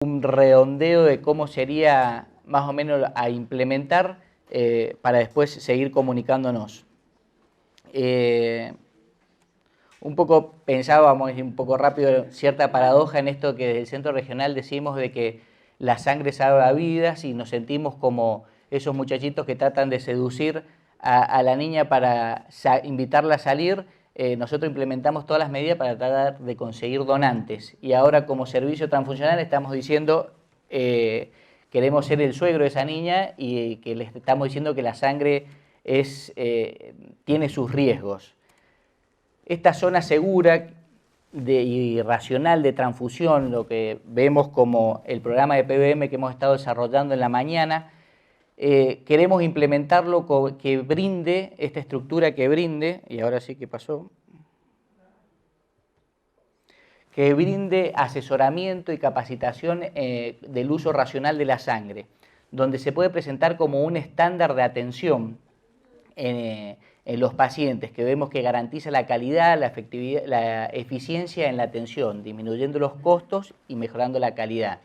un redondeo de cómo sería más o menos a implementar para después seguir comunicándonos. Un poco pensábamos, un poco rápido, cierta paradoja en esto que desde el centro regional decimos de que la sangre salva vidas y nos sentimos como esos muchachitos que tratan de seducir a la niña para invitarla a salir. Nosotros implementamos todas las medidas para tratar de conseguir donantes y ahora como servicio transfuncional estamos diciendo queremos ser el suegro de esa niña y que les estamos diciendo que la sangre tiene sus riesgos. Esta zona segura y racional de transfusión, lo que vemos como el programa de PBM que hemos estado desarrollando en la mañana, queremos implementarlo que brinde, esta estructura que brinde, y ahora sí que pasó, que brinde asesoramiento y capacitación del uso racional de la sangre, donde se puede presentar como un estándar de atención en los pacientes, que vemos que garantiza la calidad, la efectividad, la eficiencia en la atención, disminuyendo los costos y mejorando la calidad.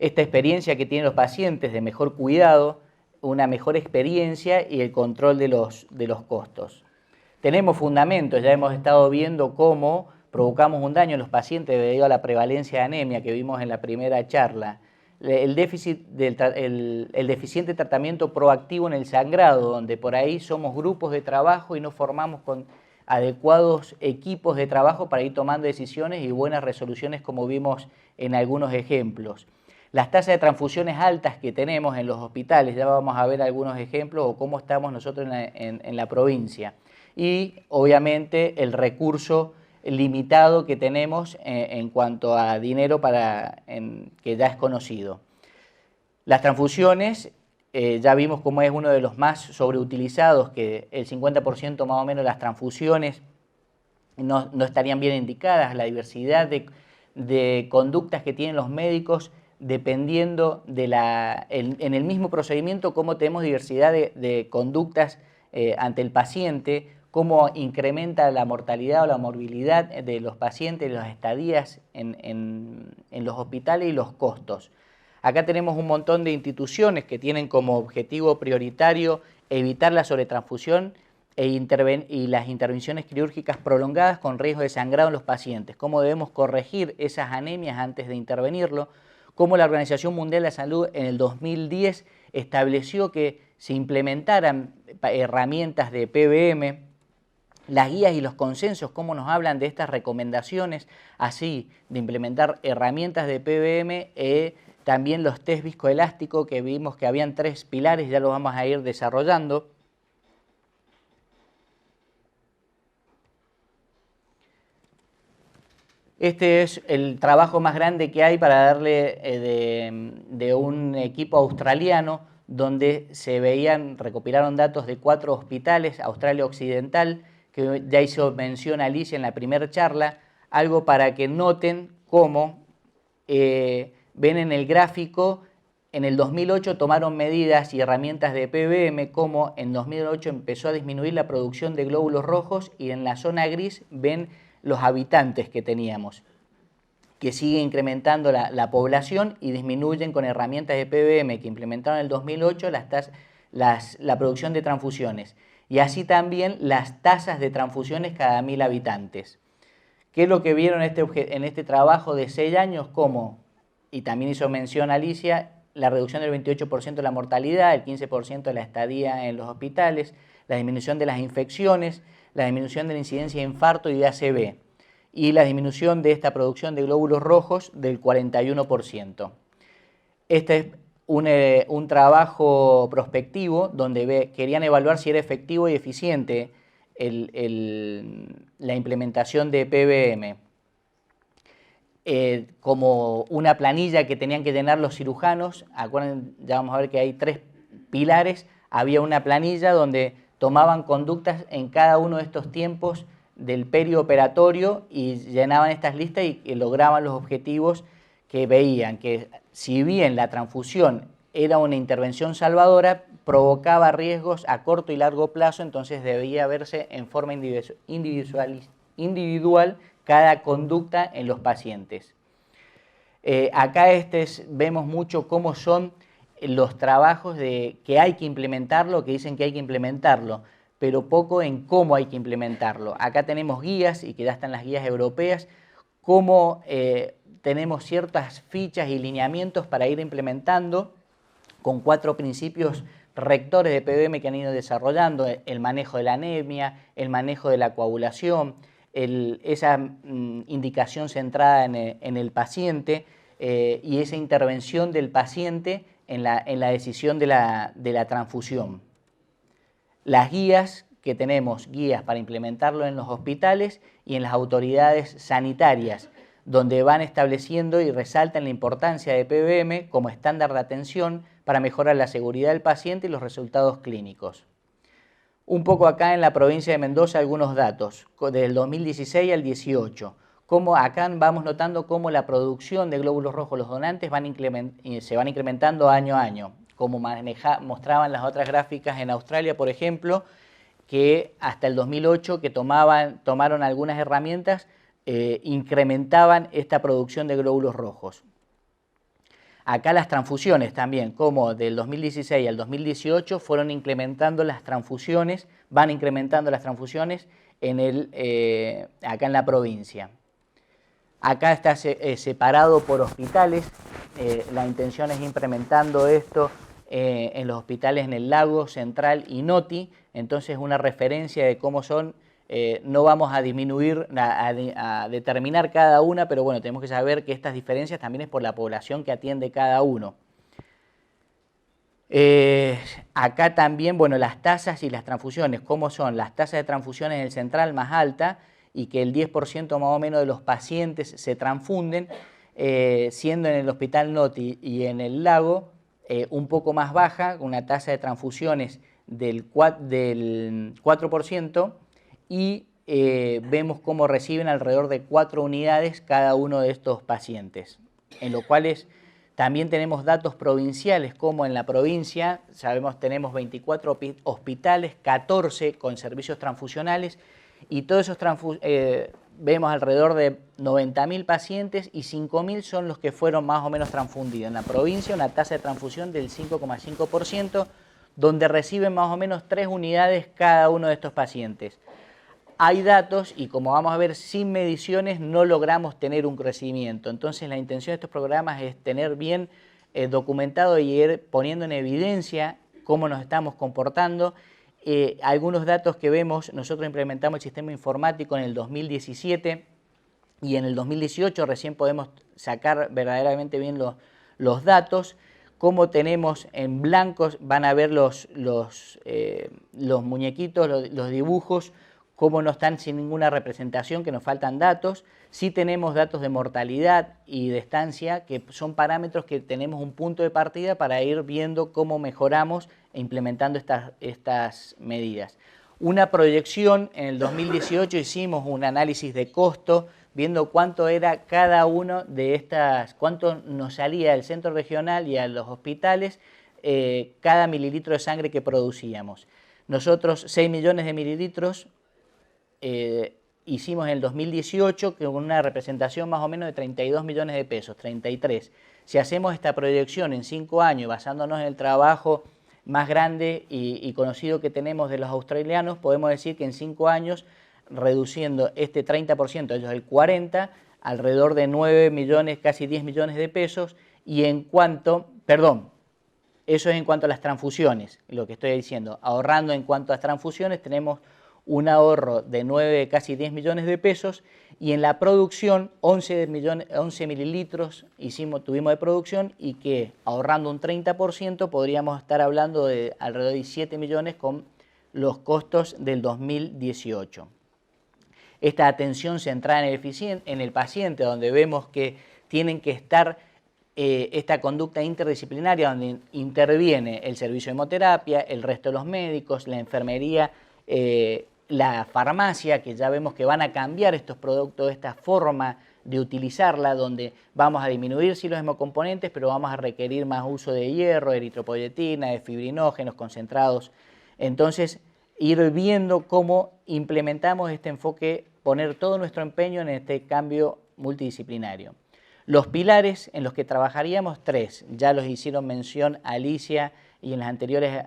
Esta experiencia que tienen los pacientes de mejor cuidado, una mejor experiencia y el control de los costos. Tenemos fundamentos, ya hemos estado viendo cómo provocamos un daño en los pacientes debido a la prevalencia de anemia que vimos en la primera charla. El deficiente tratamiento proactivo en el sangrado, donde por ahí somos grupos de trabajo y nos formamos con adecuados equipos de trabajo para ir tomando decisiones y buenas resoluciones como vimos en algunos ejemplos. Las tasas de transfusiones altas que tenemos en los hospitales, ya vamos a ver algunos ejemplos o cómo estamos nosotros en la provincia. Y obviamente el recurso limitado que tenemos en cuanto a dinero que ya es conocido. Las transfusiones, ya vimos cómo es uno de los más sobreutilizados, que el 50% más o menos de las transfusiones no estarían bien indicadas, la diversidad de conductas que tienen los médicos dependiendo en el mismo procedimiento, cómo tenemos diversidad de conductas ante el paciente, cómo incrementa la mortalidad o la morbilidad de los pacientes, las estadías en los hospitales y los costos. Acá tenemos un montón de instituciones que tienen como objetivo prioritario evitar la sobretransfusión y las intervenciones quirúrgicas prolongadas con riesgo de sangrado en los pacientes, cómo debemos corregir esas anemias antes de intervenirlo, cómo la Organización Mundial de la Salud en el 2010 estableció que se implementaran herramientas de PBM, las guías y los consensos, cómo nos hablan de estas recomendaciones, así de implementar herramientas de PBM, también los test viscoelásticos, que vimos que habían 3 pilares, ya los vamos a ir desarrollando. Este es el trabajo más grande que hay para darle de un equipo australiano, donde recopilaron datos de 4 hospitales, Australia Occidental, que ya hizo mención Alicia en la primera charla, algo para que noten cómo ven en el gráfico, en el 2008 tomaron medidas y herramientas de PBM, cómo en 2008 empezó a disminuir la producción de glóbulos rojos y en la zona gris ven los habitantes que teníamos, que sigue incrementando la población y disminuyen con herramientas de PBM que implementaron en el 2008 la producción de transfusiones. Y así también las tasas de transfusiones cada 1000 habitantes. ¿Qué es lo que vieron en este trabajo de 6 años? Cómo, y también hizo mención Alicia, la reducción del 28% de la mortalidad, el 15% de la estadía en los hospitales, la disminución de las infecciones, la disminución de la incidencia de infarto y de ACV, y la disminución de esta producción de glóbulos rojos del 41%. Este es un trabajo prospectivo donde querían evaluar si era efectivo y eficiente la implementación de PBM. Como una planilla que tenían que llenar los cirujanos, acuérdense, ya vamos a ver que hay 3 pilares, había una planilla donde tomaban conductas en cada uno de estos tiempos del perioperatorio y llenaban estas listas y lograban los objetivos que veían, que si bien la transfusión era una intervención salvadora, provocaba riesgos a corto y largo plazo, entonces debía verse en forma individual cada conducta en los pacientes. Acá vemos mucho cómo son los trabajos que hay que implementarlo, que dicen que hay que implementarlo, pero poco en cómo hay que implementarlo. Acá tenemos guías, y que ya están las guías europeas, cómo tenemos ciertas fichas y lineamientos para ir implementando con 4 principios rectores de PBM que han ido desarrollando: el manejo de la anemia, el manejo de la coagulación, esa indicación centrada en el paciente y esa intervención del paciente en la decisión de la transfusión. Las guías que tenemos, guías para implementarlo en los hospitales y en las autoridades sanitarias, donde van estableciendo y resaltan la importancia de PBM como estándar de atención para mejorar la seguridad del paciente y los resultados clínicos. Un poco acá en la provincia de Mendoza algunos datos, del 2016 al 18. Como acá vamos notando cómo la producción de glóbulos rojos, los donantes, se van incrementando año a año. Como mostraban las otras gráficas en Australia, por ejemplo, que hasta el 2008 que tomaron algunas herramientas, incrementaban esta producción de glóbulos rojos. Acá las transfusiones también, como del 2016 al 2018 fueron incrementando las transfusiones, van incrementando las transfusiones acá en la provincia. Acá está separado por hospitales, la intención es implementando esto en los hospitales en el Lago, Central y Noti, entonces una referencia de cómo son. No vamos a disminuir, a determinar cada una, pero bueno, tenemos que saber que estas diferencias también es por la población que atiende cada uno. Acá también, bueno, las tasas y las transfusiones, ¿cómo son? Las tasas de transfusiones en el Central más alta y que el 10% más o menos de los pacientes se transfunden, siendo en el Hospital Noti y en el Lago un poco más baja, una tasa de transfusiones del 4%, y vemos cómo reciben alrededor de 4 unidades cada uno de estos pacientes, en los cuales también tenemos datos provinciales, como en la provincia, tenemos 24 hospitales, 14 con servicios transfusionales, y todos esos vemos alrededor de 90.000 pacientes y 5.000 son los que fueron más o menos transfundidos. En la provincia una tasa de transfusión del 5,5%, donde reciben más o menos 3 unidades cada uno de estos pacientes. Hay datos y, como vamos a ver, sin mediciones no logramos tener un crecimiento. Entonces la intención de estos programas es tener bien documentado y ir poniendo en evidencia cómo nos estamos comportando. Algunos datos que vemos: nosotros implementamos el sistema informático en el 2017 y en el 2018 recién podemos sacar verdaderamente bien los datos. Como tenemos en blancos, van a ver los muñequitos, los dibujos, cómo no están sin ninguna representación, que nos faltan datos. Sí tenemos datos de mortalidad y de estancia, que son parámetros que tenemos un punto de partida para ir viendo cómo mejoramos e implementando estas medidas. Una proyección: en el 2018 hicimos un análisis de costo, viendo cuánto era cada uno de estas, cuánto nos salía del centro regional y a los hospitales cada mililitro de sangre que producíamos. Nosotros 6 millones de mililitros hicimos en el 2018, con una representación más o menos de 32 millones de pesos, 33. Si hacemos esta proyección en 5 años, basándonos en el trabajo más grande y conocido que tenemos de los australianos, podemos decir que en 5 años, reduciendo este 30%, ellos el 40%, alrededor de 9 millones, casi 10 millones de pesos, y eso es en cuanto a las transfusiones, lo que estoy diciendo. Ahorrando en cuanto a las transfusiones, tenemos un ahorro de 9, casi 10 millones de pesos, y en la producción 11 mililitros tuvimos de producción, y que ahorrando un 30% podríamos estar hablando de alrededor de 7 millones con los costos del 2018. Esta atención centrada en el paciente, donde vemos que tienen que estar esta conducta interdisciplinaria, donde interviene el servicio de hemoterapia, el resto de los médicos, la enfermería, la farmacia, que ya vemos que van a cambiar estos productos, esta forma de utilizarla, donde vamos a disminuir sí los hemocomponentes, pero vamos a requerir más uso de hierro, de eritropoyetina, de fibrinógenos concentrados. Entonces, ir viendo cómo implementamos este enfoque, poner todo nuestro empeño en este cambio multidisciplinario. Los pilares en los que trabajaríamos, 3, ya los hicieron mención Alicia y en las anteriores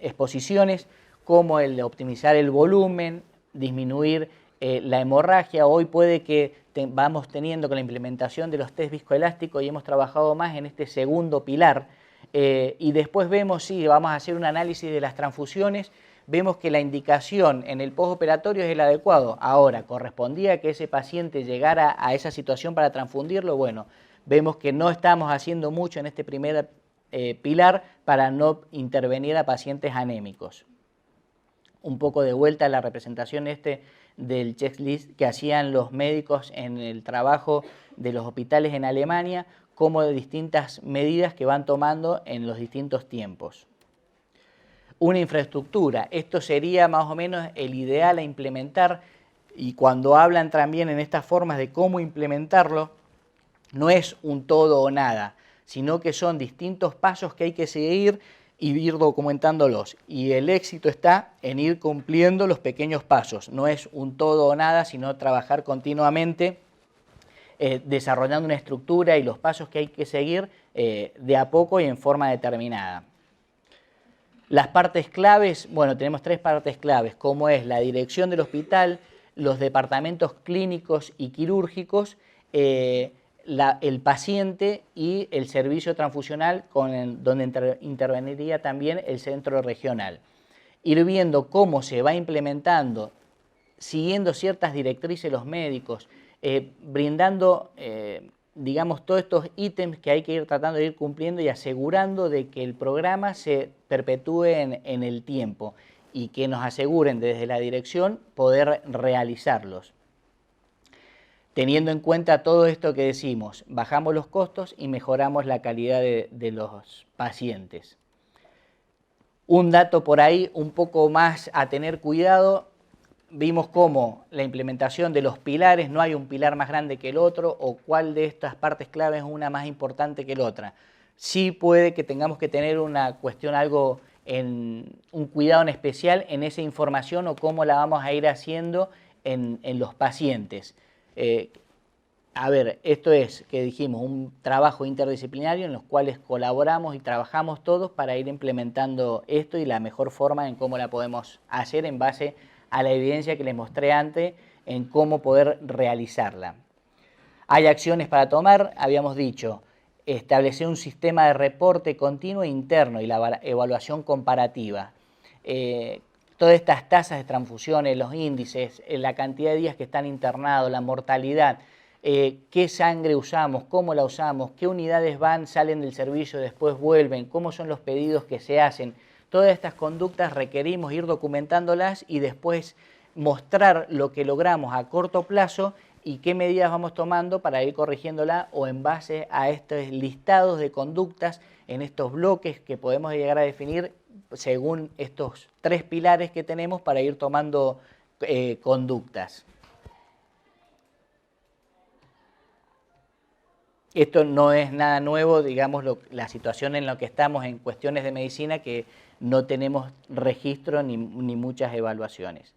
exposiciones, como el de optimizar el volumen, disminuir la hemorragia. Hoy puede que vamos teniendo con la implementación de los test viscoelásticos y hemos trabajado más en este segundo pilar, y después vemos, sí, vamos a hacer un análisis de las transfusiones, vemos que la indicación en el postoperatorio es el adecuado. Ahora, ¿correspondía que ese paciente llegara a esa situación para transfundirlo? Bueno, vemos que no estamos haciendo mucho en este primer pilar para no intervenir a pacientes anémicos. Un poco de vuelta a la representación del checklist que hacían los médicos en el trabajo de los hospitales en Alemania, como de distintas medidas que van tomando en los distintos tiempos. Una infraestructura, esto sería más o menos el ideal a implementar, y cuando hablan también en estas formas de cómo implementarlo, no es un todo o nada, sino que son distintos pasos que hay que seguir y ir documentándolos. Y el éxito está en ir cumpliendo los pequeños pasos. No es un todo o nada, sino trabajar continuamente, desarrollando una estructura y los pasos que hay que seguir de a poco y en forma determinada. Las partes claves, bueno, tenemos 3 partes claves, como es la dirección del hospital, los departamentos clínicos y quirúrgicos, el paciente y el servicio transfusional donde interveniría también el centro regional. Ir viendo cómo se va implementando, siguiendo ciertas directrices los médicos, brindando, digamos, todos estos ítems que hay que ir tratando de ir cumpliendo y asegurando de que el programa se perpetúe en el tiempo y que nos aseguren desde la dirección poder realizarlos. Teniendo en cuenta todo esto que decimos, bajamos los costos y mejoramos la calidad de los pacientes. Un dato por ahí un poco más a tener cuidado, vimos cómo la implementación de los pilares, no hay un pilar más grande que el otro, o cuál de estas partes claves es una más importante que la otra. Sí puede que tengamos que tener una cuestión, un cuidado en especial en esa información o cómo la vamos a ir haciendo en los pacientes. A ver, esto es, que dijimos, un trabajo interdisciplinario en los cuales colaboramos y trabajamos todos para ir implementando esto y la mejor forma en cómo la podemos hacer en base a la evidencia que les mostré antes en cómo poder realizarla. Hay acciones para tomar, habíamos dicho, establecer un sistema de reporte continuo e interno y la evaluación comparativa. Todas estas tasas de transfusiones, los índices, la cantidad de días que están internados, la mortalidad, qué sangre usamos, cómo la usamos, qué unidades salen del servicio, después vuelven, cómo son los pedidos que se hacen. Todas estas conductas requerimos ir documentándolas y después mostrar lo que logramos a corto plazo y qué medidas vamos tomando para ir corrigiéndola o en base a estos listados de conductas en estos bloques que podemos llegar a definir según estos 3 pilares que tenemos para ir tomando conductas. Esto no es nada nuevo, digamos, la situación en la que estamos en cuestiones de medicina, que no tenemos registro ni muchas evaluaciones.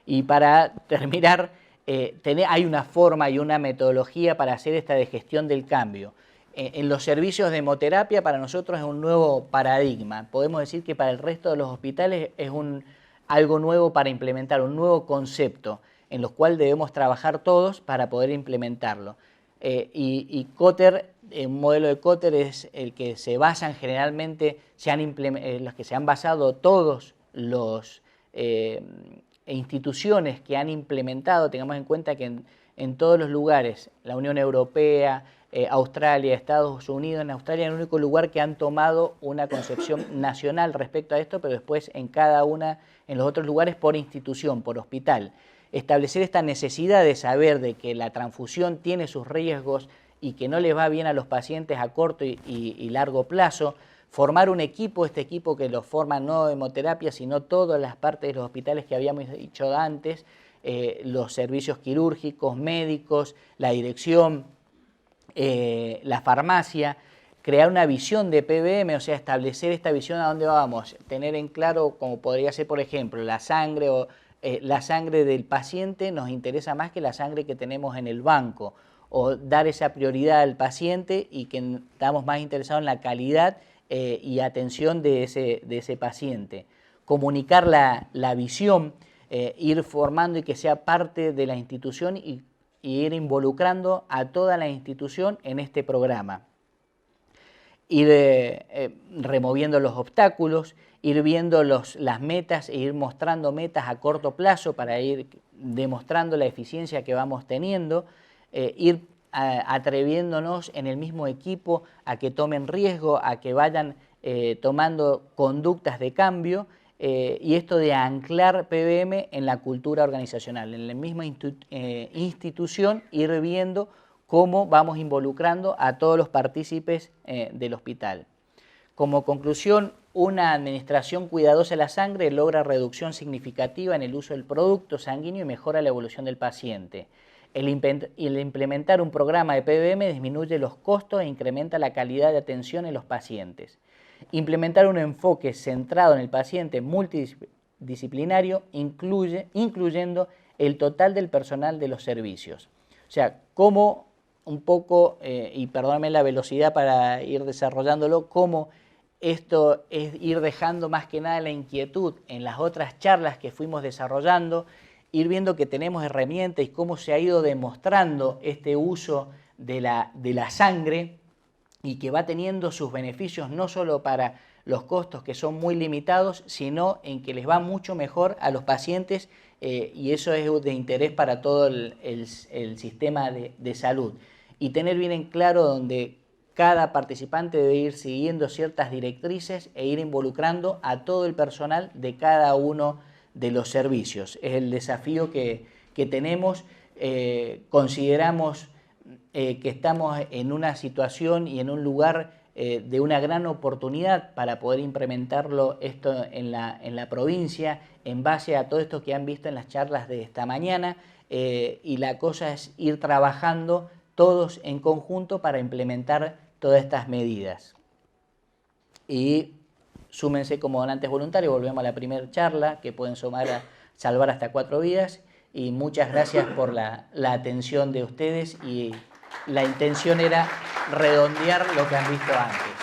Y para terminar, hay una forma y una metodología para hacer esta de gestión del cambio. En los servicios de hemoterapia para nosotros es un nuevo paradigma. Podemos decir que para el resto de los hospitales es algo nuevo para implementar, un nuevo concepto en los cuales debemos trabajar todos para poder implementarlo. Y Kotter, un modelo de Kotter es el que se basan generalmente, los que se han basado todos los instituciones que han implementado. Tengamos en cuenta que en todos los lugares, la Unión Europea, Australia, Estados Unidos, en Australia es el único lugar que han tomado una concepción nacional respecto a esto, pero después en los otros lugares por institución, por hospital. Establecer esta necesidad de saber de que la transfusión tiene sus riesgos y que no les va bien a los pacientes a corto y largo plazo, formar un equipo, este equipo que lo forma no hemoterapia, sino todas las partes de los hospitales que habíamos dicho antes, los servicios quirúrgicos, médicos, la dirección, la farmacia, crear una visión de PBM, o sea, establecer esta visión a dónde vamos, tener en claro, como podría ser, por ejemplo, la sangre del paciente nos interesa más que la sangre que tenemos en el banco, o dar esa prioridad al paciente y que estamos más interesados en la calidad y atención de ese paciente. Comunicar la visión, ir formando y que sea parte de la institución y ir involucrando a toda la institución en este programa. Ir removiendo los obstáculos, ir viendo las metas e ir mostrando metas a corto plazo para ir demostrando la eficiencia que vamos teniendo, ir atreviéndonos en el mismo equipo a que tomen riesgo, a que vayan tomando conductas de cambio, y esto de anclar PBM en la cultura organizacional, en la misma institución, ir viendo cómo vamos involucrando a todos los partícipes del hospital. Como conclusión, una administración cuidadosa de la sangre logra reducción significativa en el uso del producto sanguíneo y mejora la evolución del paciente. El implementar un programa de PBM disminuye los costos e incrementa la calidad de atención en los pacientes. Implementar un enfoque centrado en el paciente multidisciplinario, incluyendo el total del personal de los servicios. O sea, cómo un poco, y perdóname la velocidad para ir desarrollándolo, cómo esto es ir dejando más que nada la inquietud en las otras charlas que fuimos desarrollando, ir viendo que tenemos herramientas y cómo se ha ido demostrando este uso de la sangre y que va teniendo sus beneficios no solo para los costos que son muy limitados, sino en que les va mucho mejor a los pacientes y eso es de interés para todo el sistema de salud. Y tener bien en claro donde cada participante debe ir siguiendo ciertas directrices e ir involucrando a todo el personal de cada uno de los servicios. Es el desafío que tenemos. Consideramos que estamos en una situación y en un lugar de una gran oportunidad para poder implementarlo esto en la provincia en base a todo esto que han visto en las charlas de esta mañana, y la cosa es ir trabajando todos en conjunto para implementar todas estas medidas. Y súmense como donantes voluntarios, volvemos a la primera charla, que pueden salvar hasta 4 vidas, y muchas gracias por la atención de ustedes, y la intención era redondear lo que han visto antes.